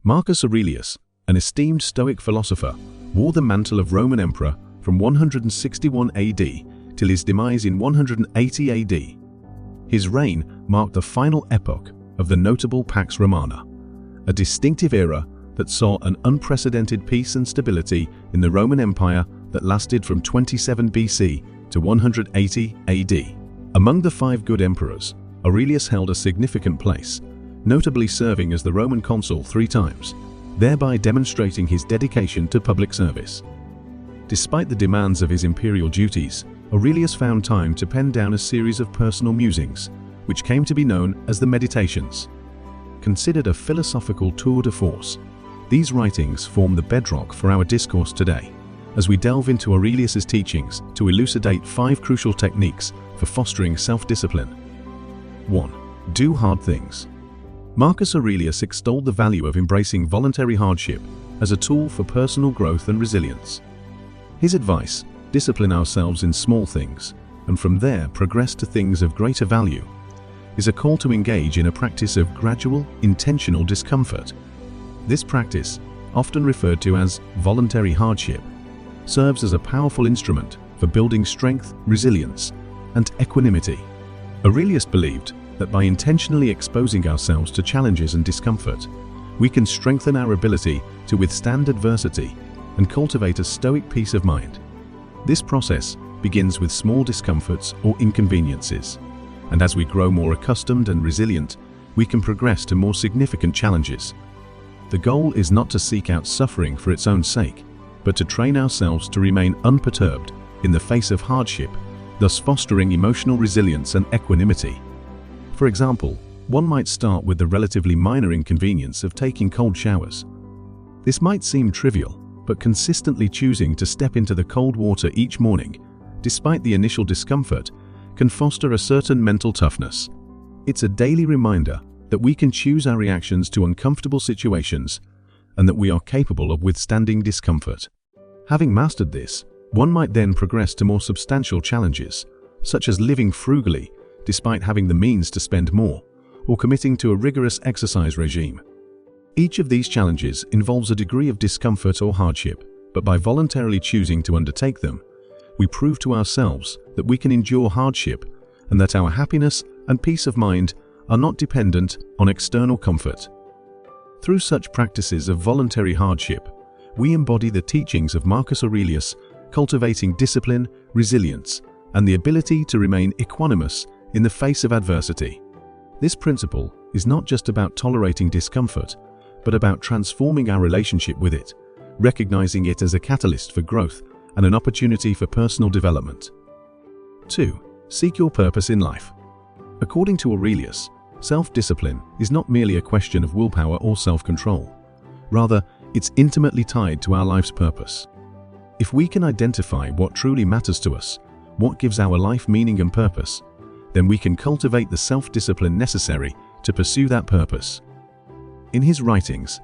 Marcus Aurelius, an esteemed Stoic philosopher, wore the mantle of Roman emperor from 161 AD till his demise in 180 AD. His reign marked the final epoch of the notable Pax Romana, a distinctive era that saw an unprecedented peace and stability in the Roman Empire that lasted from 27 BC to 180 AD. Among the 5 good emperors, Aurelius held a significant place, notably serving as the Roman consul 3 times, thereby demonstrating his dedication to public service. Despite the demands of his imperial duties, Aurelius found time to pen down a series of personal musings, which came to be known as the Meditations. Considered a philosophical tour de force, these writings form the bedrock for our discourse today, as we delve into Aurelius's teachings to elucidate 5 crucial techniques for fostering self-discipline. 1. Do hard things. Marcus Aurelius extolled the value of embracing voluntary hardship as a tool for personal growth and resilience. His advice, discipline ourselves in small things, and from there progress to things of greater value, is a call to engage in a practice of gradual, intentional discomfort. This practice, often referred to as voluntary hardship, serves as a powerful instrument for building strength, resilience, and equanimity. Aurelius believed that by intentionally exposing ourselves to challenges and discomfort, we can strengthen our ability to withstand adversity and cultivate a stoic peace of mind. This process begins with small discomforts or inconveniences, and as we grow more accustomed and resilient, we can progress to more significant challenges. The goal is not to seek out suffering for its own sake, but to train ourselves to remain unperturbed in the face of hardship, thus fostering emotional resilience and equanimity. For example, one might start with the relatively minor inconvenience of taking cold showers. This might seem trivial, but consistently choosing to step into the cold water each morning, despite the initial discomfort, can foster a certain mental toughness. It's a daily reminder that we can choose our reactions to uncomfortable situations and that we are capable of withstanding discomfort. Having mastered this, one might then progress to more substantial challenges, such as living frugally despite having the means to spend more, or committing to a rigorous exercise regime. Each of these challenges involves a degree of discomfort or hardship, but by voluntarily choosing to undertake them, we prove to ourselves that we can endure hardship and that our happiness and peace of mind are not dependent on external comfort. Through such practices of voluntary hardship, we embody the teachings of Marcus Aurelius, cultivating discipline, resilience, and the ability to remain equanimous in the face of adversity. This principle is not just about tolerating discomfort, but about transforming our relationship with it, recognizing it as a catalyst for growth and an opportunity for personal development. 2. Seek your purpose in life. According to Aurelius, self-discipline is not merely a question of willpower or self-control. Rather, it's intimately tied to our life's purpose. If we can identify what truly matters to us, what gives our life meaning and purpose, then we can cultivate the self-discipline necessary to pursue that purpose. In his writings,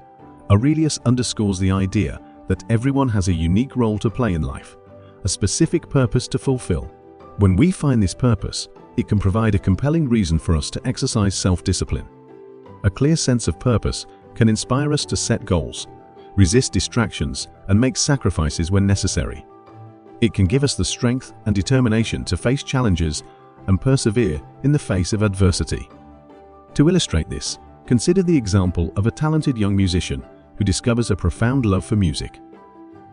Aurelius underscores the idea that everyone has a unique role to play in life, a specific purpose to fulfill. When we find this purpose, it can provide a compelling reason for us to exercise self-discipline. A clear sense of purpose can inspire us to set goals, resist distractions, and make sacrifices when necessary. It can give us the strength and determination to face challenges and persevere in the face of adversity. To illustrate this, consider the example of a talented young musician who discovers a profound love for music.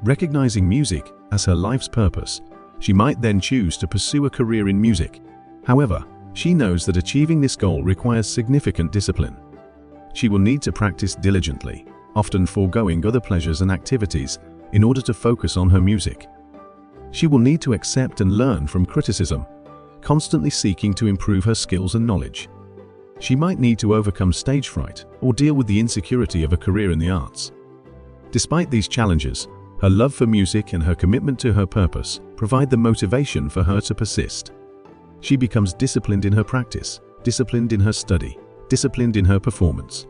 Recognizing music as her life's purpose, she might then choose to pursue a career in music. However, she knows that achieving this goal requires significant discipline. She will need to practice diligently, often foregoing other pleasures and activities in order to focus on her music. She will need to accept and learn from criticism, constantly seeking to improve her skills and knowledge. She might need to overcome stage fright or deal with the insecurity of a career in the arts. Despite these challenges, her love for music and her commitment to her purpose provide the motivation for her to persist. She becomes disciplined in her practice, disciplined in her study, disciplined in her performance,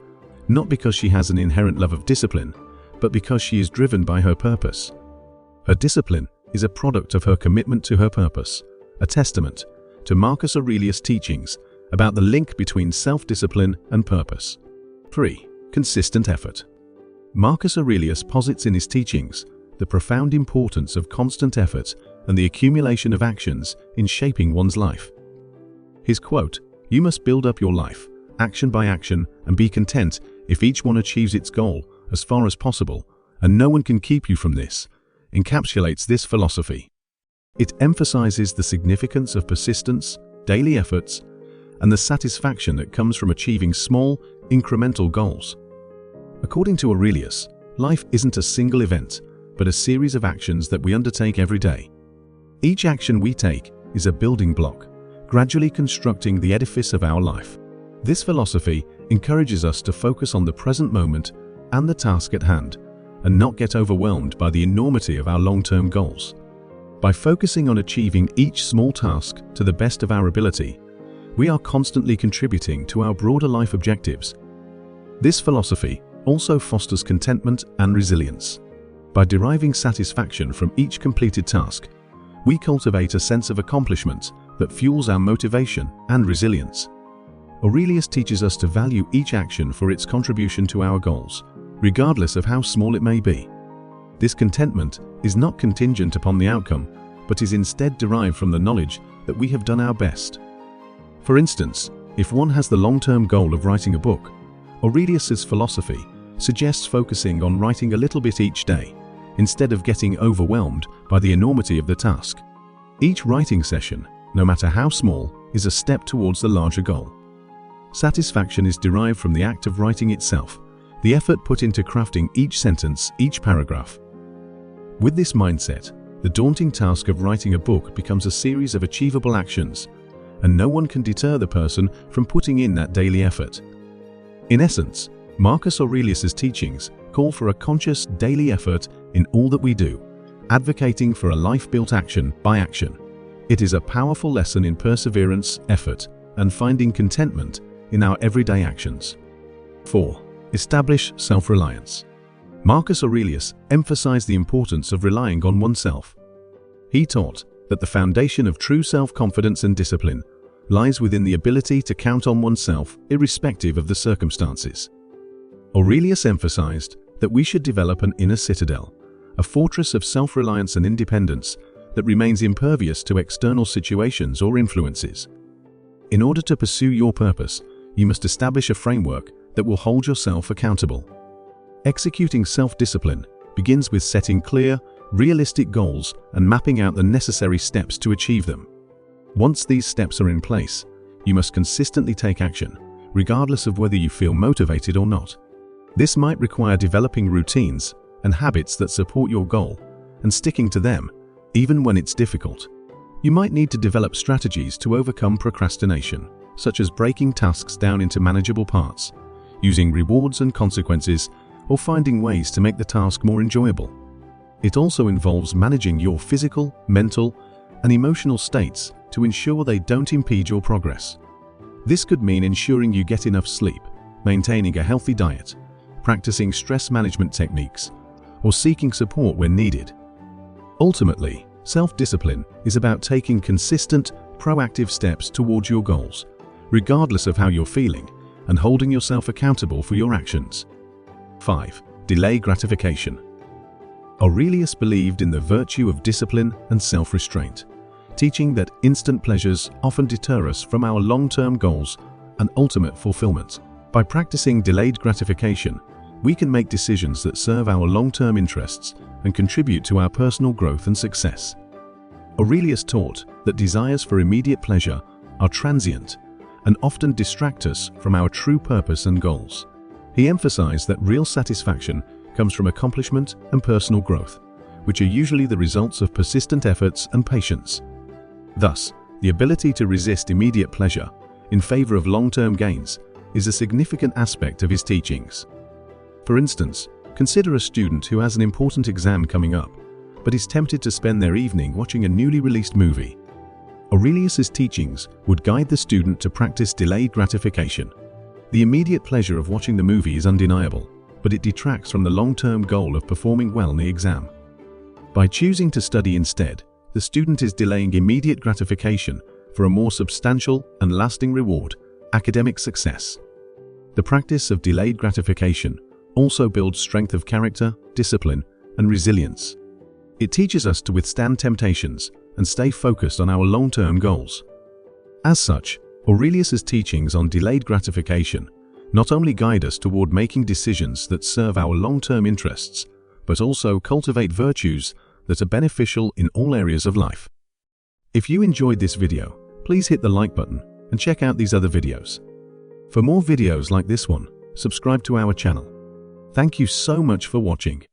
not because she has an inherent love of discipline, but because she is driven by her purpose. Her discipline is a product of her commitment to her purpose, a testament to Marcus Aurelius' teachings about the link between self-discipline and purpose. 3. Consistent effort. Marcus Aurelius posits in his teachings the profound importance of constant effort and the accumulation of actions in shaping one's life. His quote, "You must build up your life, action by action, and be content if each one achieves its goal as far as possible, and no one can keep you from this," encapsulates this philosophy. It emphasizes the significance of persistence, daily efforts, and the satisfaction that comes from achieving small, incremental goals. According to Aurelius, life isn't a single event, but a series of actions that we undertake every day. Each action we take is a building block, gradually constructing the edifice of our life. This philosophy encourages us to focus on the present moment and the task at hand, and not get overwhelmed by the enormity of our long-term goals. By focusing on achieving each small task to the best of our ability, we are constantly contributing to our broader life objectives. This philosophy also fosters contentment and resilience. By deriving satisfaction from each completed task, we cultivate a sense of accomplishment that fuels our motivation and resilience. Aurelius teaches us to value each action for its contribution to our goals, regardless of how small it may be. This contentment is not contingent upon the outcome, but is instead derived from the knowledge that we have done our best. For instance, if one has the long-term goal of writing a book, Aurelius's philosophy suggests focusing on writing a little bit each day, instead of getting overwhelmed by the enormity of the task. Each writing session, no matter how small, is a step towards the larger goal. Satisfaction is derived from the act of writing itself, the effort put into crafting each sentence, each paragraph. With this mindset, the daunting task of writing a book becomes a series of achievable actions, and no one can deter the person from putting in that daily effort. In essence, Marcus Aurelius's teachings call for a conscious daily effort in all that we do, advocating for a life built action by action. It is a powerful lesson in perseverance, effort, and finding contentment in our everyday actions. 4. Establish self-reliance. Marcus Aurelius emphasized the importance of relying on oneself. He taught that the foundation of true self-confidence and discipline lies within the ability to count on oneself irrespective of the circumstances. Aurelius emphasized that we should develop an inner citadel, a fortress of self-reliance and independence that remains impervious to external situations or influences. In order to pursue your purpose, you must establish a framework that will hold yourself accountable. Executing self-discipline begins with setting clear, realistic goals and mapping out the necessary steps to achieve them. Once these steps are in place, you must consistently take action, regardless of whether you feel motivated or not. This might require developing routines and habits that support your goal and sticking to them, even when it's difficult. You might need to develop strategies to overcome procrastination, such as breaking tasks down into manageable parts, using rewards and consequences, or finding ways to make the task more enjoyable. It also involves managing your physical, mental, and emotional states to ensure they don't impede your progress. This could mean ensuring you get enough sleep, maintaining a healthy diet, practicing stress management techniques, or seeking support when needed. Ultimately, self-discipline is about taking consistent, proactive steps towards your goals, regardless of how you're feeling, and holding yourself accountable for your actions. 5. Delay gratification. Aurelius believed in the virtue of discipline and self-restraint, teaching that instant pleasures often deter us from our long-term goals and ultimate fulfillment. By practicing delayed gratification, we can make decisions that serve our long-term interests and contribute to our personal growth and success. Aurelius taught that desires for immediate pleasure are transient and often distract us from our true purpose and goals. He emphasized that real satisfaction comes from accomplishment and personal growth, which are usually the results of persistent efforts and patience. Thus, the ability to resist immediate pleasure in favor of long-term gains is a significant aspect of his teachings. For instance, consider a student who has an important exam coming up, but is tempted to spend their evening watching a newly released movie. Aurelius's teachings would guide the student to practice delayed gratification. The immediate pleasure of watching the movie is undeniable, but it detracts from the long-term goal of performing well in the exam. By choosing to study instead, the student is delaying immediate gratification for a more substantial and lasting reward, academic success. The practice of delayed gratification also builds strength of character, discipline, and resilience. It teaches us to withstand temptations and stay focused on our long-term goals. As such, Aurelius's teachings on delayed gratification not only guide us toward making decisions that serve our long-term interests, but also cultivate virtues that are beneficial in all areas of life. If you enjoyed this video, please hit the like button and check out these other videos. For more videos like this one, subscribe to our channel. Thank you so much for watching.